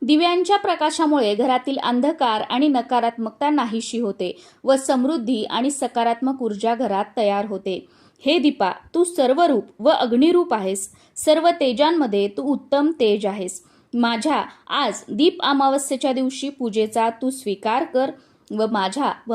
दिव्यांच्या प्रकाशामुळे घरातील अंधकार आणि नकारात्मकता नाहीशी होते व समृद्धी आणि सकारात्मक ऊर्जा घरात तयार होते. हे दीपा, तू सर्वरूप व अग्निरूप आहेस. सर्व तेजांमध्ये तू उत्तम तेज आहेस. माझ्या आज दीप अमावस्येच्या दिवशी पूजेचा तू स्वीकार कर व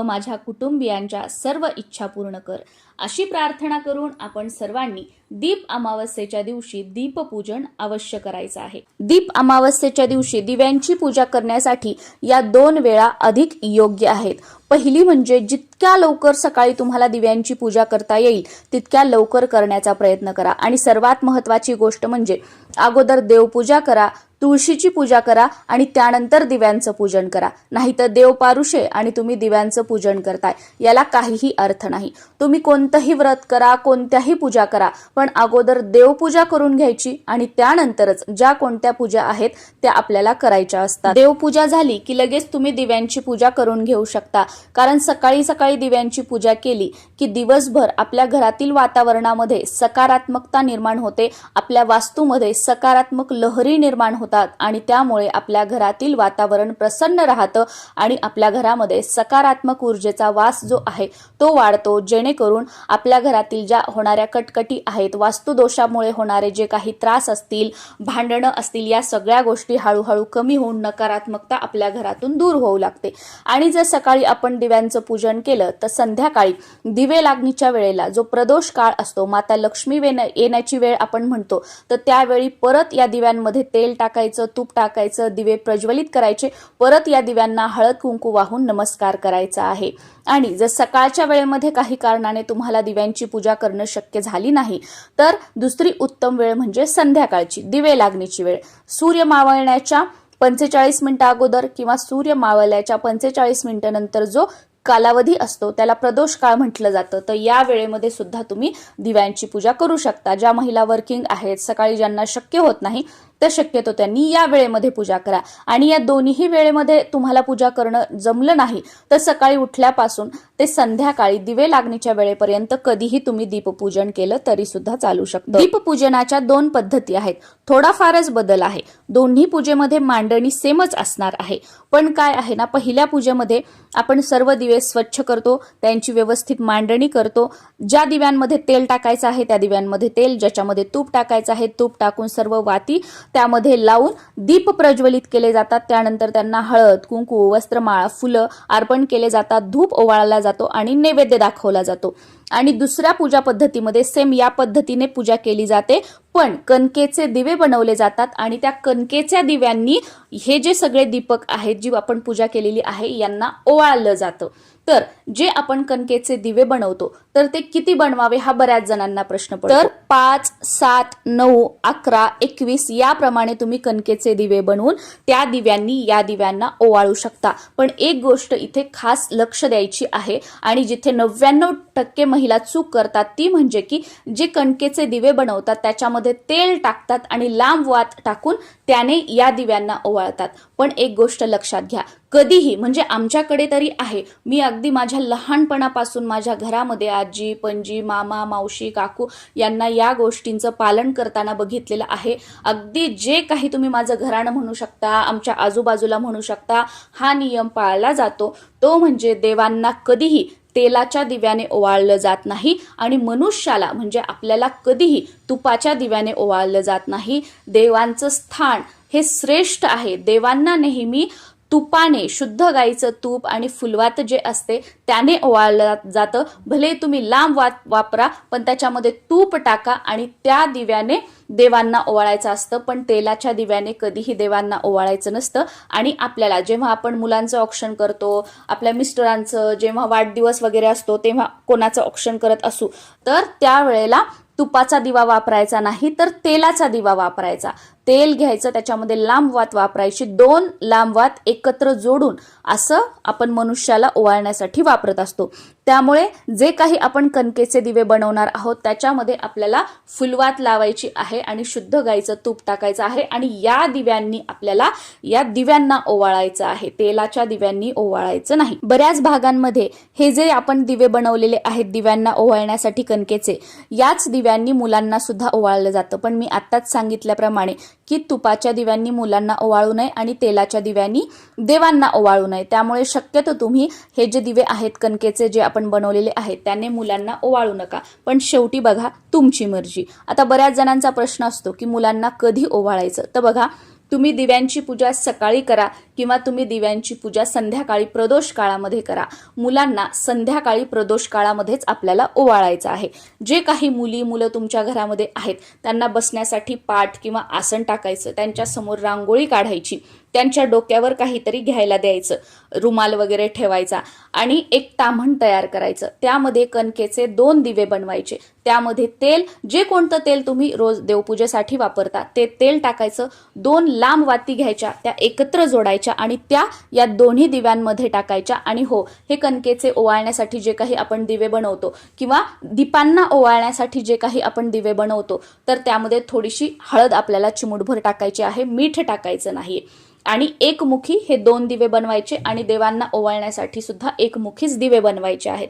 माझ्या कुटुंबियांच्या सर्व इच्छा पूर्ण कर. अशी प्रार्थना करून आपण सर्वांनी दीप अमावस्येच्या दिवशी दीपपूजन अवश्य करायचं आहे. दीप अमावस्येच्या दिवशी दिव्यांची पूजा करण्यासाठी या 2 वेळा अधिक योग्य आहेत. पहिली म्हणजे जितक्या लवकर सकाळी तुम्हाला दिव्यांची पूजा करता येईल तितक्या लवकर करण्याचा प्रयत्न करा. आणि सर्वात महत्त्वाची गोष्ट म्हणजे अगोदर देवपूजा करा, तुळशीची पूजा करा आणि त्यानंतर दिव्यांचं पूजन करा. नाहीतर देव पारुषे आणि तुम्ही दिव्यांचं पूजन करताय, याला काहीही अर्थ नाही. तुम्ही कोणतंही व्रत करा, कोणत्याही पूजा करा, पण अगोदर देवपूजा करून घ्यायची आणि त्यानंतरच ज्या कोणत्या पूजा आहेत त्या आपल्याला करायच्या असतात. देवपूजा झाली की लगेच तुम्ही दिव्यांची पूजा करून घेऊ शकता. कारण सकाळी सकाळी दिव्यांची पूजा केली की दिवसभर आपल्या घरातील वातावरणामध्ये सकारात्मकता निर्माण होते, आपल्या वास्तूमध्ये सकारात्मक लहरी निर्माण होतात आणि त्यामुळे आपल्या घरातील वातावरण प्रसन्न राहतं आणि आपल्या घरामध्ये सकारात्मक ऊर्जेचा वास जो आहे तो वाढतो. जेणेकरून आपल्या घरातील ज्या होणाऱ्या कटकटी आहेत, वास्तुदोषामुळे होणारे जे काही त्रास असतील, भांडणं असतील, या सगळ्या गोष्टी हळूहळू कमी होऊन नकारात्मकता आपल्या घरातून दूर होऊ लागते. आणि जर सकाळी आपण दिव्यांचं पूजन केलं तर संध्याकाळी दिवे लागणीच्या वेळेला जो प्रदोष काळ असतो, माता लक्ष्मी येण्याची वेळ आपण म्हणतो, तर त्यावेळी परत या दिव्यांमध्ये तेल टाकायचं, तूप टाकायचं, दिवे प्रज्वलित करायचे, परत या दिव्यांना हळद कुंकू वाहून नमस्कार करायचा आहे. आणि जर सकाळच्या वेळेमध्ये काही कारणाने तुम्हाला दिव्यांची पूजा करणं शक्य झाली नाही तर दुसरी उत्तम वेळ म्हणजे संध्याकाळची दिवे लागणीची वेळ. सूर्य मावळण्याच्या 45 मिनिटं अगोदर किंवा सूर्य मावळल्याच्या 45 मिनिटांनंतर जो कालावधी असतो त्याला प्रदोष काळ म्हटलं जातं. तर या वेळेमध्ये सुद्धा तुम्ही दिव्यांची पूजा करू शकता. ज्या महिला वर्किंग आहेत, सकाळी ज्यांना शक्य होत नाही, तर शक्यतो त्यांनी या वेळेमध्ये पूजा करा. आणि या दोन्ही वेळेमध्ये तुम्हाला पूजा करणं जमलं नाही तर सकाळी उठल्यापासून ते संध्याकाळी दिवे लागणीच्या वेळेपर्यंत कधीही तुम्ही दीपपूजन केलं तरी सुद्धा चालू शकतं. दीपपूजनाच्या 2 पद्धती आहेत. थोडाफारच बदल आहे. दोन्ही पूजेमध्ये मांडणी सेमच असणार आहे. पण काय आहे ना, पहिल्या पूजेमध्ये आपण सर्व दिवे स्वच्छ करतो, त्यांची व्यवस्थित मांडणी करतो. ज्या दिव्यांमध्ये तेल टाकायचं आहे त्या दिव्यांमध्ये तेल, ज्याच्यामध्ये तूप टाकायचं आहे तूप टाकून सर्व वाती त्यामध्ये लावून दीप प्रज्वलित केले जातात. त्यानंतर त्यांना हळद कुंकू, वस्त्रमाळा, फुलं अर्पण केले जातात, धूप ओवाळला जातो आणि नैवेद्य दाखवला जातो. आणि दुसऱ्या पूजा पद्धतीमध्ये सेम या पद्धतीने पूजा केली जाते, पण कणकेचे दिवे बनवले जातात आणि त्या कणकेच्या दिव्यांनी हे जे सगळे दीपक आहेत, जी आपण पूजा केलेली आहे, यांना ओवाळलं जातं. तर जे आपण कणकेचे दिवे बनवतो तर ते किती बनवावे हा बऱ्याच जणांना प्रश्न पडतो. तर 5, 7, 9, 11, 21 याप्रमाणे तुम्ही कणकेचे दिवे बनवून त्या दिव्यांनी या दिव्यांना ओवाळू शकता. पण एक गोष्ट इथे खास लक्ष द्यायची आहे आणि जिथे 99% महिला चूक करतात ती म्हणजे की जे कणकेचे दिवे बनवतात त्याच्यामध्ये तेल टाकतात आणि लांब वात टाकून त्याने या दिव्यांना ओवाळतात. पण एक गोष्ट लक्षात घ्या, कधीही, म्हणजे आमच्याकडे तरी आहे, मी अगदी माझ्या लहानपणापासून माझ्या घरामध्ये आजी, पणजी, मामा, मावशी, काकू यांना या गोष्टींचं पालन करताना बघितलेलं आहे. अगदी जे काही तुम्ही माझं घराणं म्हणू शकता, आमच्या आजूबाजूला म्हणू शकता, हा नियम पाळला जातो. तो म्हणजे देवांना कधीही तेलाच्या दिव्याने ओवाळलं जात नाही आणि मनुष्याला म्हणजे आपल्याला कधीही तुपाच्या दिव्याने ओवाळलं जात नाही. देवांचं स्थान हे श्रेष्ठ आहे. देवांना नेहमी तुपाने, शुद्ध गाईचं तूप आणि फुलवात जे असते त्याने ओवाळलं जातं. भले तुम्ही लांब वापरा पण त्याच्यामध्ये तूप टाका आणि त्या दिव्याने देवांना ओवाळायचं असतं. पण तेलाच्या दिव्याने कधीही देवांना ओवाळायचं नसतं. आणि आपल्याला जेव्हा आपण मुलांचं औक्षण करतो, आपल्या मिस्टरांचं जेव्हा वाढदिवस वगैरे असतो, तेव्हा कोणाचं औक्षण करत असू तर त्यावेळेला तुपाचा दिवा वापरायचा नाही तर तेलाचा दिवा वापरायचा. तेल घ्यायचं, त्याच्यामध्ये लांब वात वापरायची, 2 लांब वात एकत्र जोडून असं आपण मनुष्याला ओवाळण्यासाठी वापरत असतो. त्यामुळे जे काही आपण कणकेचे दिवे बनवणार आहोत त्याच्यामध्ये आपल्याला फुलवात लावायची आहे आणि शुद्ध गाईचं तूप टाकायचं आहे आणि या दिव्यांनी आपल्याला या दिव्यांना ओवाळायचं आहे, तेलाच्या दिव्यांनी ओवाळायचं नाही. बऱ्याच भागांमध्ये हे जे आपण दिवे बनवलेले आहेत दिव्यांना ओवाळण्यासाठी कणकेचे, याच दिव्यांनी मुलांना सुद्धा ओवाळलं जातं. पण मी आत्ताच सांगितल्याप्रमाणे की तुपाच्या दिव्यांनी मुलांना ओवाळू नये आणि तेलाच्या दिव्यांनी देवांना ओवाळू नये. त्यामुळे शक्यतो तुम्ही हे जे दिवे आहेत कणकेचे जे आपण बनवलेले आहेत त्याने मुलांना ओवाळू नका. पण शेवटी बघा तुमची मर्जी. आता बऱ्याच जणांचा प्रश्न असतो की मुलांना कधी ओवाळायचं. तर बघा, तुम्ही दिव्यांची पूजा सकाळी करा किंवा तुम्ही दिव्यांची पूजा संध्याकाळी प्रदोष काळामध्ये करा. मुलांना संध्याकाळी प्रदोष काळामध्येच आपल्याला ओवाळायचं आहे. जे काही मुलं तुमच्या घरामध्ये आहेत त्यांना बसण्यासाठी पाट किंवा आसन टाकायचं, त्यांच्या समोर रांगोळी काढायची, त्यांच्या डोक्यावर काहीतरी घ्यायला द्यायचं, रुमाल वगैरे ठेवायचा आणि एक ताम्हण तयार करायचं. त्यामध्ये कणकेचे 2 दिवे बनवायचे. त्यामध्ये तेल, जे कोणतं तेल तुम्ही रोज देवपूजेसाठी वापरता ते तेल टाकायचं. 2 लांब वाती घ्यायच्या, त्या एकत्र जोडायच्या आणि त्या या दोन्ही दिव्यांमध्ये टाकायच्या. आणि हो, हे कणकेचे ओवाळण्यासाठी जे काही आपण दिवे बनवतो किंवा दीपांना ओवाळण्यासाठी जे काही आपण दिवे बनवतो तर त्यामध्ये थोडीशी हळद आपल्याला चिमूटभर टाकायची आहे, मीठ टाकायचं नाही. आणि एकमुखी हे 2 दिवे बनवायचे आणि देवांना ओवाळण्यासाठी सुद्धा एकमुखीच दिवे बनवायचे आहेत.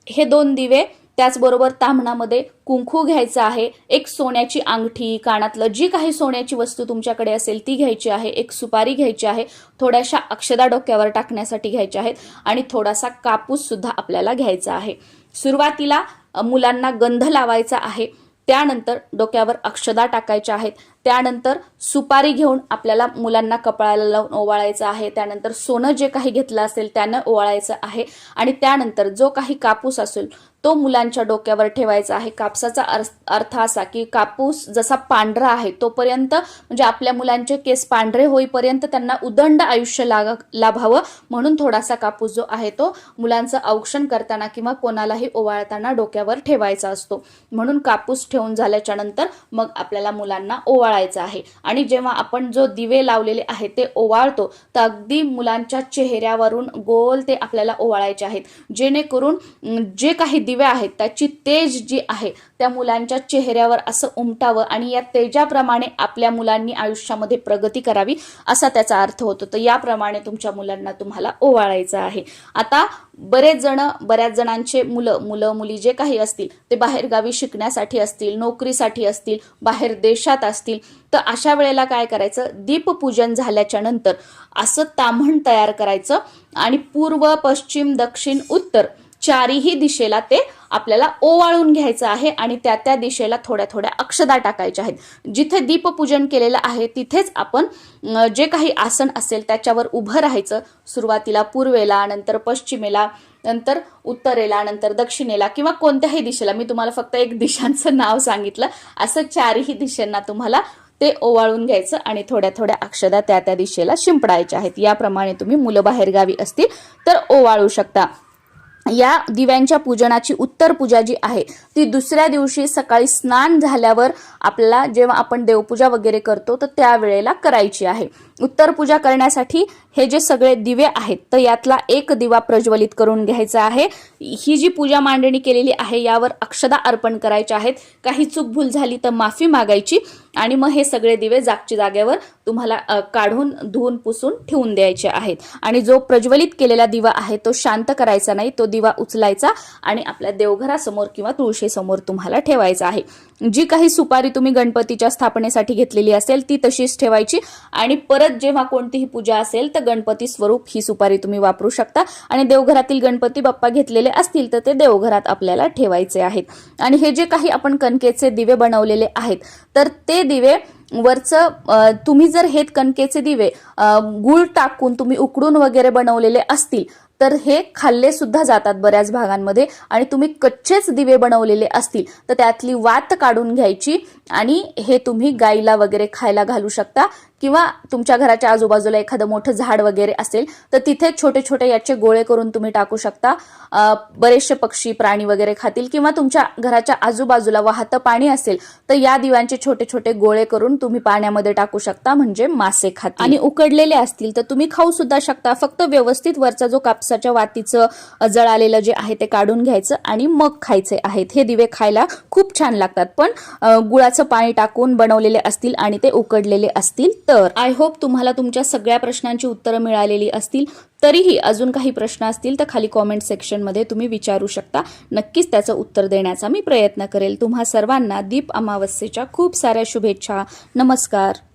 हे 2 दिवे, त्याचबरोबर ताम्हणामध्ये कुंकू घ्यायचं आहे, एक सोन्याची अंगठी, कानातलं जी काही सोन्याची वस्तू तुमच्याकडे असेल ती घ्यायची आहे, एक सुपारी घ्यायची आहे, थोड्याशा अक्षदा डोक्यावर टाकण्यासाठी घ्यायच्या आहेत आणि थोडासा कापूस सुद्धा आपल्याला घ्यायचा आहे. सुरुवातीला मुलांना गंध लावायचा आहे, त्यानंतर डोक्यावर अक्षदा टाकायच्या आहेत, त्यानंतर सुपारी घेऊन आपल्याला मुलांना कपाळाला लावून ओवाळायचं आहे, त्यानंतर सोनं जे काही घेतलं असेल त्यानं ओवाळायचं आहे आणि त्यानंतर जो काही कापूस असेल तो मुलांच्या डोक्यावर ठेवायचा आहे. कापसाचा अर्थ असा की कापूस जसा पांढरा आहे तोपर्यंत, म्हणजे आपल्या मुलांचे केस पांढरे होईपर्यंत त्यांना उदंड आयुष्य लाभावं म्हणून थोडासा कापूस जो आहे तो मुलांचं औक्षण करताना किंवा कोणालाही ओवाळताना डोक्यावर ठेवायचा असतो. म्हणून कापूस ठेवून झाल्याच्या नंतर मग आपल्याला मुलांना ओवाळायचं आहे. आणि जेव्हा आपण जो दिवे लावलेले आहेत ते ओवाळतो तर अगदी मुलांच्या चेहऱ्यावरून गोल ते आपल्याला ओवाळायचे आहेत, जेणेकरून जे काही दिवे आहेत त्याची तेज जी आहे त्या मुलांच्या चेहऱ्यावर असं उमटावं आणि या तेजाप्रमाणे आपल्या मुलांनी आयुष्यामध्ये प्रगती करावी असा त्याचा अर्थ होतो. तर याप्रमाणे तुमच्या मुलांना तुम्हाला ओवाळायचं आहे. आता बऱ्याच जणांचे मुलं मुली जे काही असतील ते बाहेरगावी शिकण्यासाठी असतील, नोकरीसाठी असतील, बाहेर देशात असतील, तर अशा वेळेला काय करायचं, दीपपूजन झाल्याच्या नंतर असं ताम्हण तयार करायचं आणि पूर्व, पश्चिम, दक्षिण, उत्तर चारही दिशेला ते आपल्याला ओवाळून घ्यायचं आहे आणि त्या दिशेला थोड्या थोड्या अक्षदा टाकायच्या आहेत. जिथे दीपपूजन केलेलं आहे तिथेच आपण जे काही आसन असेल त्याच्यावर उभं राहायचं. सुरुवातीला पूर्वेला, नंतर पश्चिमेला, नंतर उत्तरेला, नंतर दक्षिणेला किंवा कोणत्याही दिशेला. मी तुम्हाला फक्त एक दिशांचं नाव सांगितलं. असं चारही दिशांना तुम्हाला ते ओवाळून घ्यायचं आणि थोड्या थोड्या अक्षदा त्या दिशेला शिंपडायच्या आहेत. याप्रमाणे तुम्ही मुलं बाहेरगावी असतील तर ओवाळू शकता. या दिव्यांच्या पूजनाची उत्तर पूजा जी आहे ती दुसऱ्या दिवशी सकाळी स्नान झाल्यावर आपल्याला, जेव्हा आपण देवपूजा वगैरे करतो तर त्यावेळेला करायची आहे. उत्तर पूजा करण्यासाठी हे जे सगळे दिवे आहेत तर यातला एक दिवा प्रज्वलित करून घ्यायचा आहे. ही जी पूजा मांडणी केलेली आहे यावर अक्षदा अर्पण करायच्या आहेत. काही चूक भूल झाली तर माफी मागायची आणि मग हे सगळे दिवे जागच्या जागेवर तुम्हाला काढून धुवून पुसून ठेवून द्यायचे आहेत. आणि जो प्रज्वलित केलेला दिवा आहे तो शांत करायचा नाही, तो दिवा उचलायचा आणि आपल्या देवघरासमोर किंवा तुळशीसमोर तुम्हाला ठेवायचा आहे. जी काही सुपारी तुम्ही गणपतीच्या स्थापनेसाठी घेतलेली असेल ती तशीच ठेवायची आणि परत जेव्हा कोणतीही पूजा असेल तर गणपती स्वरूप ही सुपारी तुम्ही वापरू शकता. आणि देवघरातील गणपती बाप्पा घेतलेले असतील तर ते देवघरात आपल्याला ठेवायचे आहेत. आणि हे जे काही आपण कणकेचे दिवे बनवलेले आहेत तर ते दिवे वरचं, तुम्ही जर हे कणकेचे दिवे गुळ टाकून तुम्ही उकडून वगैरे बनवलेले असतील तर हे खाल्ले सुद्धा जातात बऱ्याच भागांमध्ये. आणि तुम्ही कच्चेच दिवे बनवलेले असतील तर त्यातली वात काढून घ्यायची आणि हे तुम्ही गाईला वगैरे खायला घालू शकता. किंवा तुमच्या घराच्या आजूबाजूला एखादं मोठं झाड वगैरे असेल तर तिथे छोटे छोटे याचे गोळे करून तुम्ही टाकू शकता. बरेचसे पक्षी, प्राणी वगैरे खातील. किंवा तुमच्या घराच्या आजूबाजूला वाहतं पाणी असेल तर या दिव्यांचे छोटे छोटे गोळे करून तुम्ही पाण्यामध्ये टाकू शकता, म्हणजे मासे खातील. आणि उकडलेले असतील तर तुम्ही खाऊ सुद्धा शकता. फक्त व्यवस्थित वरचा जो कापसाच्या वातीचं जळालेलं जे आहे ते काढून घ्यायचं आणि मग खायचे आहेत. हे दिवे खायला खूप छान लागतात, पण गुळाचं पाणी टाकून बनवलेले असतील आणि ते उकडलेले असतील तर. आय होप तुम्हाला तुमच्या सगळ्या प्रश्नांची उत्तरं मिळालेली असतील. तरीही अजून काही प्रश्न असतील तर खाली कॉमेंट सेक्शनमध्ये तुम्ही विचारू शकता. नक्कीच त्याचं उत्तर देण्याचा मी प्रयत्न करेल. तुम्हा सर्वांना दीप अमावस्येच्या खूप साऱ्या शुभेच्छा. नमस्कार.